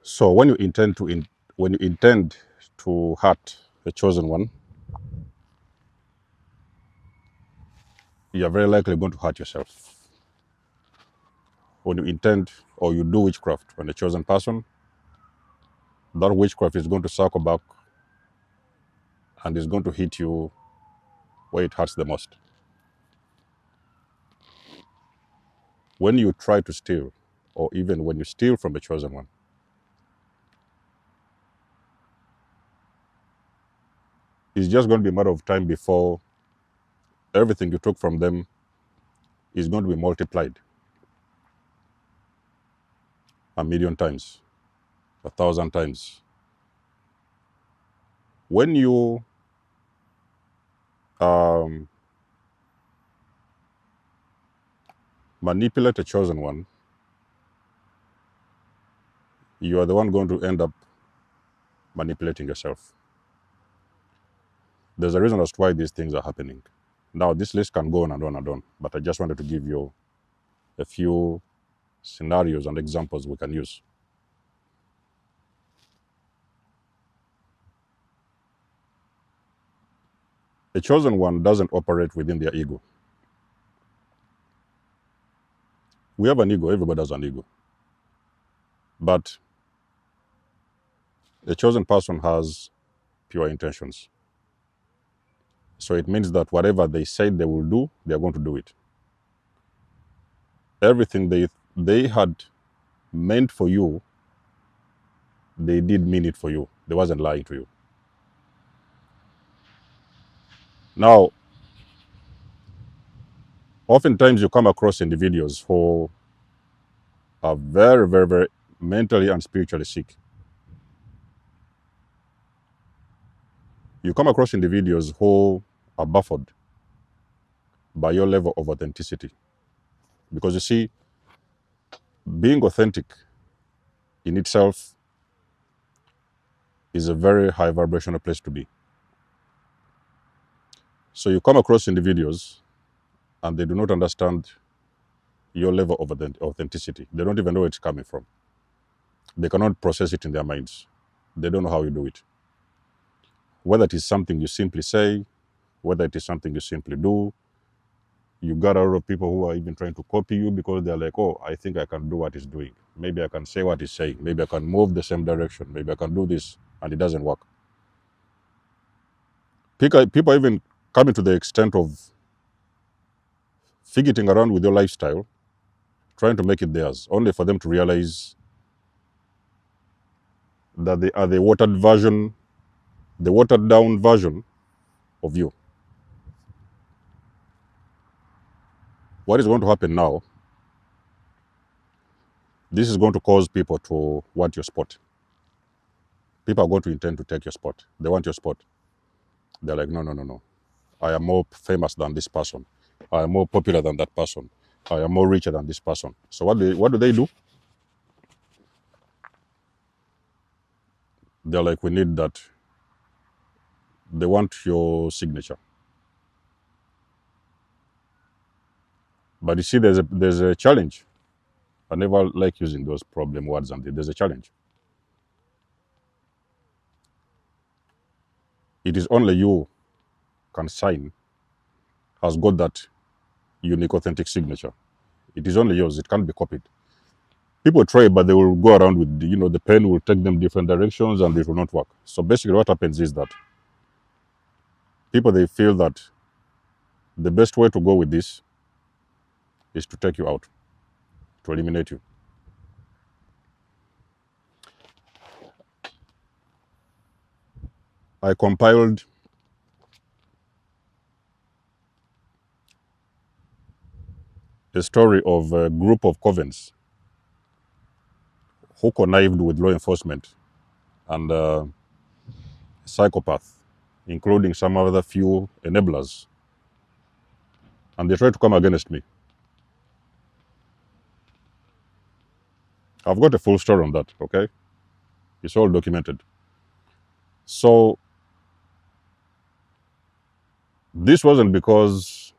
So when you intend to hurt the chosen one, you are very likely going to hurt yourself. When you intend or you do witchcraft on the chosen person, that witchcraft is going to circle back and is going to hit you where it hurts the most. When you try to steal, or even when you steal from the chosen one, it's just going to be a matter of time before everything you took from them is going to be multiplied 1,000,000 times, 1,000 times. When you um, manipulate a chosen one, you are the one going to end up manipulating yourself. There's a reason as to why these things are happening. Now, this list can go on and on and on, but I just wanted to give you a few scenarios and examples we can use. A chosen one doesn't operate within their ego. We have an ego, everybody has an ego. But a chosen person has pure intentions. So it means that whatever they said they will do, they are going to do it. Everything they had meant for you, they did mean it for you. They wasn't lying to you. Now, oftentimes you come across individuals who are very, very, very mentally and spiritually sick. You come across individuals who are baffled by your level of authenticity. Because you see, being authentic in itself is a very high vibrational place to be. So you come across individuals and they do not understand your level of authenticity. They don't even know where it's coming from. They cannot process it in their minds. They don't know how you do it. Whether it is something you simply say, whether it is something you simply do, you got a lot of people who are even trying to copy you because they're like, oh, I think I can do what he's doing. Maybe I can say what he's saying. Maybe I can move the same direction. Maybe I can do this. And it doesn't work. People are even coming to the extent of figuring around with your lifestyle, trying to make it theirs, only for them to realize that they are the watered down version of you. What is going to happen now? This is going to cause people to want your spot. People are going to intend to take your spot. They want your spot. They're like, no, no, no, no. I am more famous than this person. I am more popular than that person. I am more richer than this person. So what do they do? They're like, we need that. They want your signature. But you see, there's a challenge. I never like using those problem words, and there's a challenge. It is only you can sign has got that unique, authentic signature. It is only yours. It can't be copied. People try, but they will go around with, the pen will take them different directions and it will not work. So basically what happens is that people, they feel that the best way to go with this is to take you out, to eliminate you. I compiled a story of a group of covens who connived with law enforcement and psychopath, including some other few enablers. And they tried to come against me. I've got a full story on that, okay? It's all documented. So this wasn't because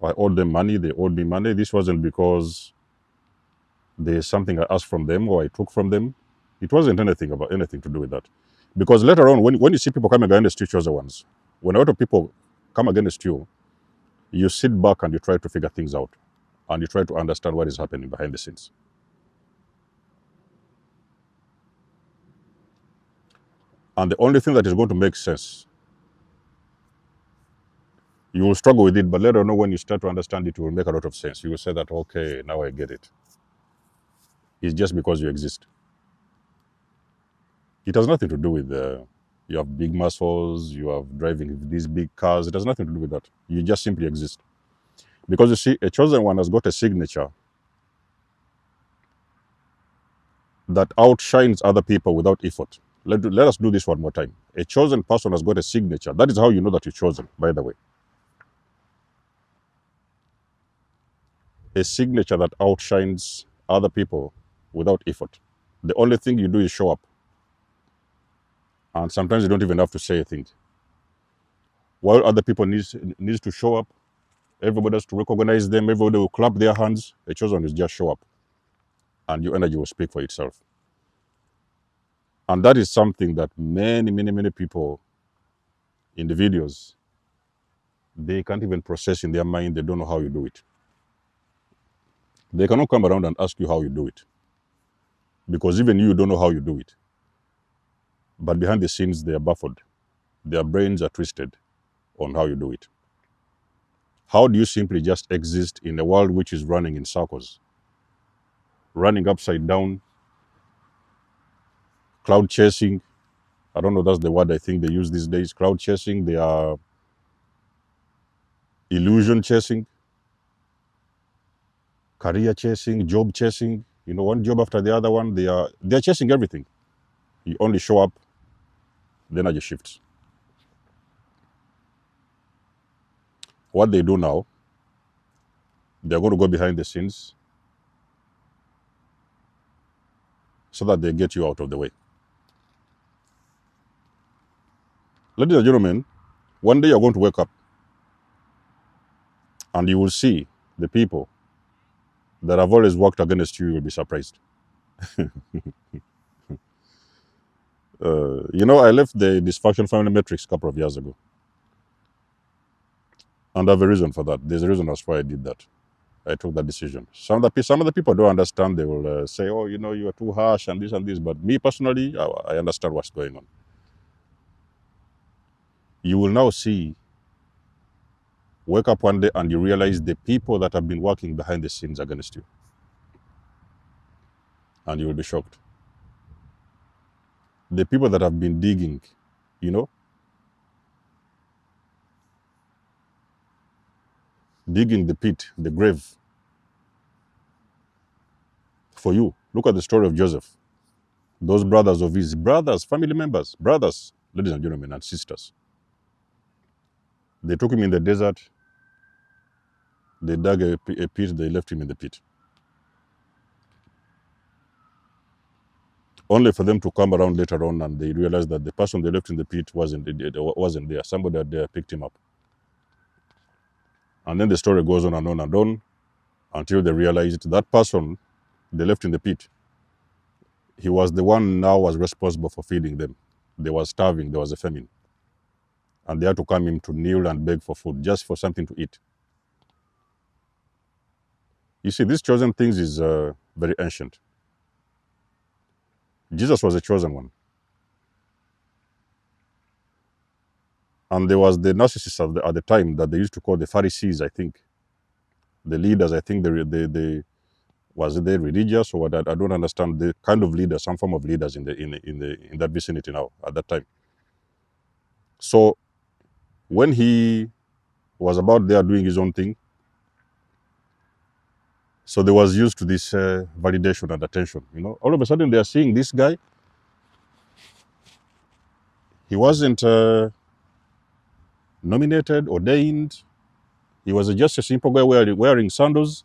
I owed them money, they owed me money. This wasn't because there's something I asked from them or I took from them. It wasn't anything to do with that. Because later on, when you see people coming against each other ones, when a lot of people come against you, you sit back and you try to figure things out. And you try to understand what is happening behind the scenes. And the only thing that is going to make sense, you will struggle with it, but later on when you start to understand it, it will make a lot of sense. You will say that, okay, now I get it. It's just because you exist. It has nothing to do with you have big muscles, you have driving these big cars. It has nothing to do with that. You just simply exist. Because you see, a chosen one has got a signature that outshines other people without effort. Let us do this one more time. A chosen person has got a signature. That is how you know that you're chosen, by the way. A signature that outshines other people without effort. The only thing you do is show up. And sometimes you don't even have to say a thing. While other people needs to show up, everybody has to recognize them, everybody will clap their hands. A chosen is just show up. And your energy will speak for itself. And that is something that many people in the videos, they can't even process in their mind. They don't know how you do it. They cannot come around and ask you how you do it. Because even you don't know how you do it. But behind the scenes, they are baffled. Their brains are twisted on how you do it. How do you simply just exist in a world which is running in circles? Running upside down, cloud chasing. I don't know, that's the word I think they use these days. Cloud chasing, they are illusion chasing, career chasing, job chasing. You know, one job after the other one, they're chasing everything. You only show up, the energy shifts. What they do now, they're going to go behind the scenes so that they get you out of the way. Ladies and gentlemen, one day you're going to wake up and you will see the people that have always worked against you. You will be surprised. You know, I left the dysfunction family matrix a couple of years ago. And I have a reason for that. There's a reason as why I did that. I took that decision. Some of the people don't understand. They will say, oh, you know, you are too harsh and this. But me personally, I understand what's going on. You will now see, wake up one day and you realize the people that have been working behind the scenes against you. And you will be shocked. The people that have been digging, you know, digging the pit, the grave for you. Look at the story of Joseph. Those brothers of his, family members, brothers, ladies and gentlemen, and sisters. They took him in the desert. They dug a pit, they left him in the pit. Only for them to come around later on and they realized that the person they left in the pit wasn't there. Somebody had there picked him up. And then the story goes on and on and on until they realized that person they left in the pit, he was the one now was responsible for feeding them. They were starving, there was a famine. And they had to come in to kneel and beg for food, just for something to eat. You see, these chosen things is very ancient. Jesus was a chosen one. And there was the narcissists at the time that they used to call the Pharisees, I think. The leaders, I think they was they religious or what? I don't understand. The kind of leaders, some form of leaders in that vicinity now at that time. So when he was about there doing his own thing, so they was used to this validation and attention. You know, all of a sudden they are seeing this guy. He wasn't nominated, ordained. He was just a simple guy wearing sandals,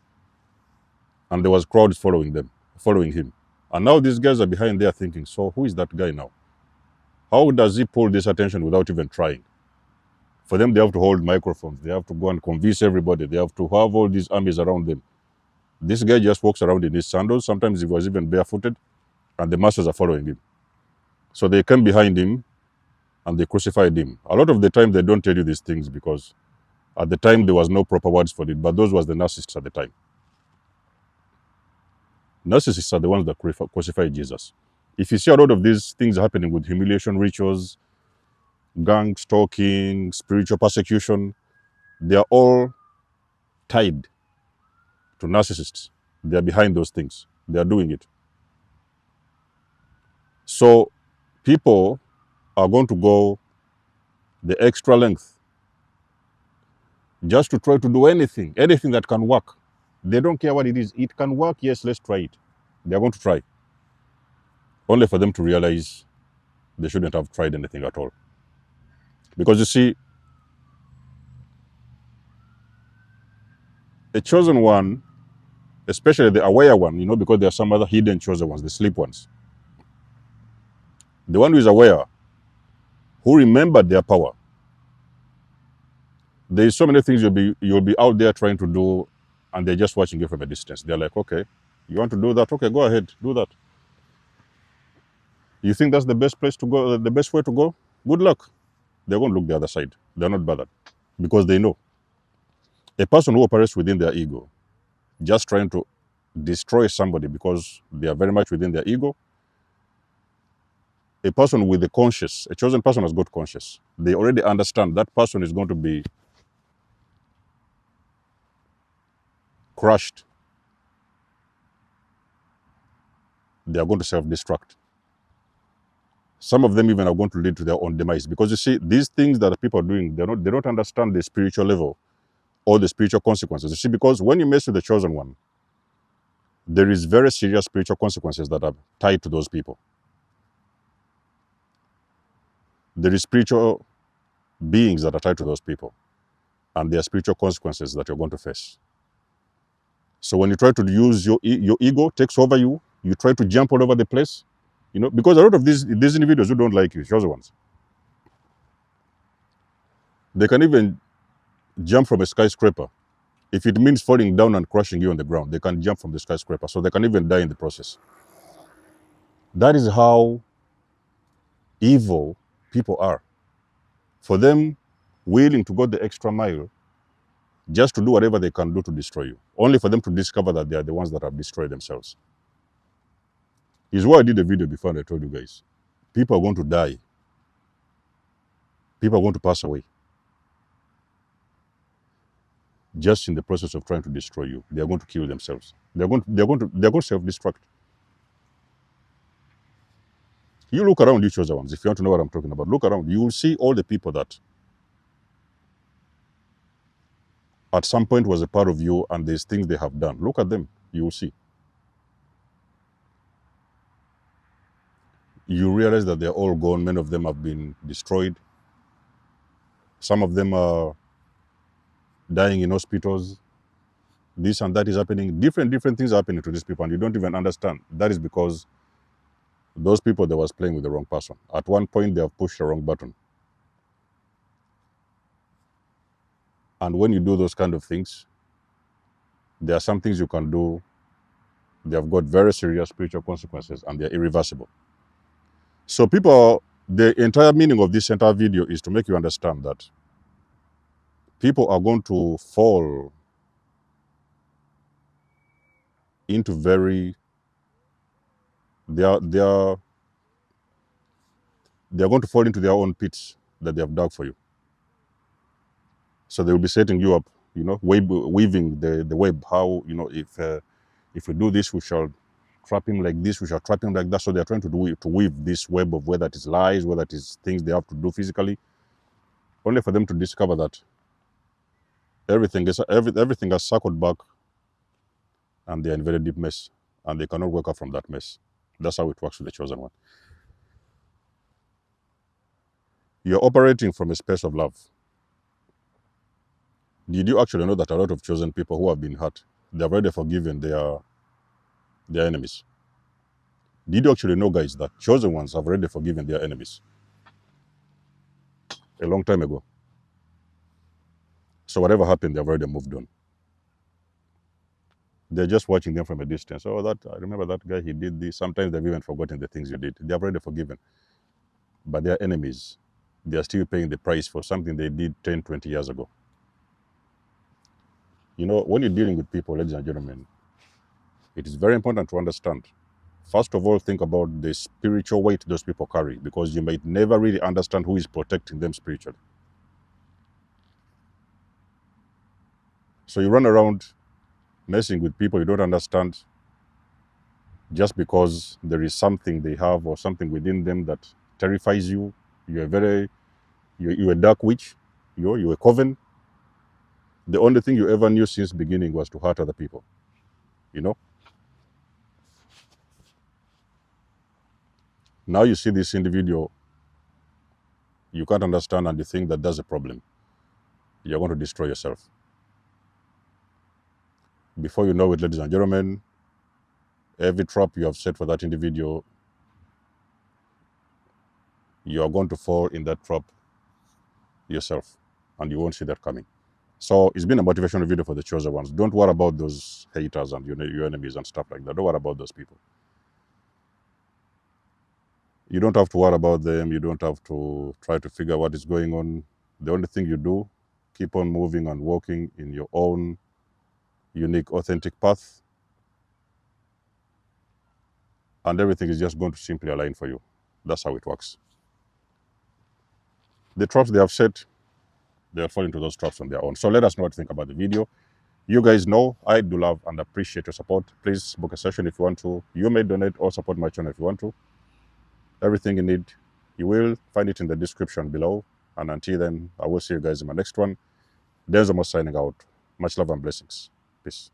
and there was crowds following him. And now these guys are behind there thinking, so who is that guy now? How does he pull this attention without even trying? For them, they have to hold microphones. They have to go and convince everybody. They have to have all these armies around them. This guy just walks around in his sandals. Sometimes he was even barefooted, and the masses are following him. So they came behind him and they crucified him. A lot of the time, they don't tell you these things because at the time there was no proper words for it, but those was the narcissists at the time. Narcissists are the ones that crucified Jesus. If you see a lot of these things happening with humiliation rituals, gang stalking, spiritual persecution, they are all tied to narcissists. They are behind those things. They are doing it. So people are going to go the extra length just to try to do anything that can work. They don't care what it is. It can work, yes, let's try it. They're going to try. Only for them to realize they shouldn't have tried anything at all. Because you see, a chosen one, especially the aware one, because there are some other hidden chosen ones, the sleep ones. The one who is aware, who remembered their power. There is so many things you'll be out there trying to do, and they're just watching you from a distance. They're like, okay, you want to do that? Okay, go ahead, do that. You think that's the best place to go, the best way to go? Good luck. They're going to look the other side. They're not bothered because they know. A person who operates within their ego, just trying to destroy somebody because they are very much within their ego. A person with a conscious, a chosen person has got conscious. They already understand that person is going to be crushed. They are going to self-destruct. Some of them even are going to lead to their own demise because you see, these things that people are doing, they don't understand the spiritual level or the spiritual consequences. You see, because when you mess with the chosen one, there is very serious spiritual consequences that are tied to those people. There is spiritual beings that are tied to those people, and there are spiritual consequences that you're going to face. So when you try to use your ego takes over you, you try to jump all over the place, because a lot of these individuals who don't like you, chosen ones, they can even jump from a skyscraper. If it means falling down and crushing you on the ground, they can jump from the skyscraper, so they can even die in the process. That is how evil people are. For them, willing to go the extra mile just to do whatever they can do to destroy you, only for them to discover that they are the ones that have destroyed themselves. Is why I did a video before and I told you guys, people are going to die. People are going to pass away. Just in the process of trying to destroy you, they are going to kill themselves. They're going to self-destruct. You look around, you chosen ones. If you want to know what I'm talking about, look around. You will see all the people that at some point was a part of you, and there's things they have done. Look at them. You will see. You realize that they're all gone. Many of them have been destroyed. Some of them are dying in hospitals. This and that is happening. Different things are happening to these people, and you don't even understand. That is because those people, they was playing with the wrong person. At one point, they have pushed the wrong button. And when you do those kind of things, there are some things you can do. They have got very serious spiritual consequences, and they're irreversible. So the entire meaning of this entire video is to make you understand that people are going to fall into they're going to fall into their own pits that they have dug for you. So they will be setting you up, weaving the web. How, if we do this, we shall trap him like this, we shall trap him like that. So they're trying to weave this web of whether it is lies, whether it is things they have to do physically, only for them to discover that everything has circled back, and they're in very deep mess, and they cannot wake up from that mess. That's how it works with the chosen one. You're operating from a space of love. Did you actually know that a lot of chosen people who have been hurt, they've already forgiven their enemies? Did you actually know, guys, that chosen ones have already forgiven their enemies a long time ago? So whatever happened, they've already moved on. They're just watching them from a distance. Oh, that I remember that guy, he did this. Sometimes they've even forgotten the things you did. They've already forgiven. But they're enemies. They're still paying the price for something they did 10, 20 years ago. You know, when you're dealing with people, ladies and gentlemen, it is very important to understand. First of all, think about the spiritual weight those people carry, because you might never really understand who is protecting them spiritually. So you run around messing with people you don't understand just because there is something they have or something within them that terrifies you. You're a dark witch. You're a coven. The only thing you ever knew since beginning was to hurt other people. You know. Now you see this individual, you can't understand, and you think that that's a problem. You're going to destroy yourself. Before you know it, ladies and gentlemen, every trap you have set for that individual, you are going to fall in that trap yourself, and you won't see that coming. So it's been a motivational video for the chosen ones. Don't worry about those haters and your enemies and stuff like that. Don't worry about those people. You don't have to worry about them. You don't have to try to figure what is going on. The only thing you do, keep on moving and walking in your own unique, authentic path, and everything is just going to simply align for you. That's how it works. The traps they have set, they'll fall into those traps on their own. So let us know what you think about the video. You guys know I do love and appreciate your support. Please book a session if you want to. You may donate or support my channel if you want to. Everything you need, you will find it in the description below. And until then, I will see you guys in my next one. There's Amos signing out. Much love and blessings. Peace.